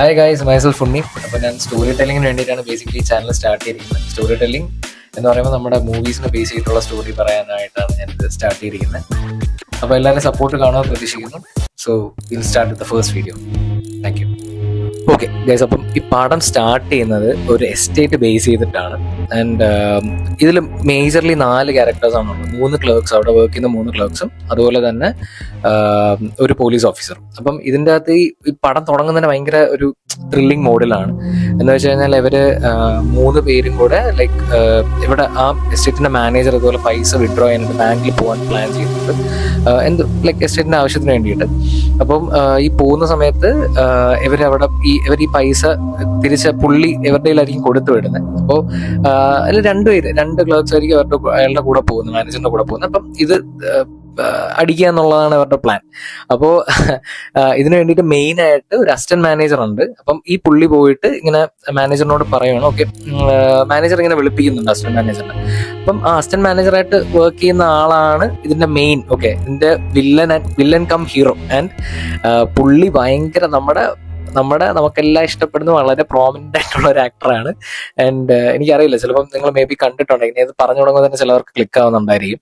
Hi guys, myself ഉണ്ണി. അപ്പോൾ ഞാൻ story ടെല്ലിങ്ങിന് വേണ്ടിയിട്ടാണ് ബേസിക്കലി ചാനൽ സ്റ്റാർട്ട് ചെയ്തിരിക്കുന്നത്. സ്റ്റോറി ടെല്ലിംഗ് എന്ന് പറയുമ്പോൾ നമ്മുടെ മൂവീസിനെ ബേസ് ചെയ്തിട്ടുള്ള സ്റ്റോറി പറയാനായിട്ടാണ് ഞാനിത് സ്റ്റാർട്ട് ചെയ്തിരിക്കുന്നത്. അപ്പോൾ എല്ലാവരും സപ്പോർട്ട് കാണുമെന്ന് പ്രതീക്ഷിക്കുന്നു. So will start with the first video. Thank you. Okay guys, അപ്പം ഈ പടം സ്റ്റാർട്ട് ചെയ്യുന്നത് ഒരു എസ്റ്റേറ്റ് ബേസ് ചെയ്തിട്ടാണ്. ആൻഡ് ഇതിൽ മേജർലി 4 ക്യാരക്ടേഴ്സാണ് ഉള്ളത്. 3 ക്ലർക്സ്, അവിടെ വർക്ക് ചെയ്യുന്ന 3 ക്ലർക്സും അതുപോലെ തന്നെ ഒരു പോലീസ് ഓഫീസറും. അപ്പം ഇതിൻ്റെ അകത്ത് ഈ പടം തുടങ്ങുന്നതിന് ഭയങ്കര ഒരു ത്രില്ലിംഗ് മോഡിലാണ്. എന്ന് വെച്ച് കഴിഞ്ഞാൽ ഇവര് 3 പേരും കൂടെ ലൈക്ക് ഇവിടെ ആ എസ്റ്റേറ്റിന്റെ മാനേജർ ഇതുപോലെ പൈസ വിഡ്രോ ചെയ്യാനായിട്ട് ബാങ്കിൽ പോകാൻ പ്ലാൻ ചെയ്യുന്നുണ്ട്. ലൈക്ക് എസ്റ്റേറ്റിന്റെ ആവശ്യത്തിന് വേണ്ടിയിട്ട്. അപ്പം ഈ പോകുന്ന സമയത്ത് ഇവരവിടെ ഇവർ ഈ പൈസ തിരിച്ച് പുള്ളി ഇവരുടെ കയ്യിലായിരിക്കും കൊടുത്തു വിടുന്നത്. അപ്പോൾ അതിൽ 2 ക്ലർക്സ് ആയിരിക്കും അയാളുടെ കൂടെ പോകുന്നത്, മാനേജറിന്റെ കൂടെ പോകുന്നത്. അപ്പം ഇത് അടിക്കുക എന്നുള്ളതാണ് അവരുടെ പ്ലാൻ. അപ്പോൾ ഇതിനു വേണ്ടിയിട്ട് മെയിൻ ആയിട്ട് ഒരു അസിസ്റ്റന്റ് മാനേജർ ഉണ്ട്. അപ്പം ഈ പുള്ളി പോയിട്ട് ഇങ്ങനെ മാനേജറിനോട് പറയുകയാണ്. ഓക്കെ, മാനേജർ ഇങ്ങനെ വിളിപ്പിക്കുന്നുണ്ട് അസിസ്റ്റന്റ് മാനേജറിനെ. അപ്പം ആ അസിസ്റ്റന്റ് മാനേജറായിട്ട് വർക്ക് ചെയ്യുന്ന ആളാണ് ഇതിന്റെ മെയിൻ, ഓക്കെ, ഇതിന്റെ വില്ലൻ കം ഹീറോ. ആൻഡ് പുള്ളി ഭയങ്കര നമുക്കെല്ലാം ഇഷ്ടപ്പെടുന്ന വളരെ പ്രോമിനന്റ് ആയിട്ടുള്ള ഒരു ആക്ടറാണ്. ആൻഡ് എനിക്കറിയില്ല, ചിലപ്പം നിങ്ങൾ മേ ബി കണ്ടിട്ടുണ്ടെങ്കിൽ ഇത് പറഞ്ഞു തുടങ്ങുമ്പോൾ തന്നെ ചിലവർക്ക് ക്ലിക്ക് ആവുന്നുണ്ടായിരിക്കും.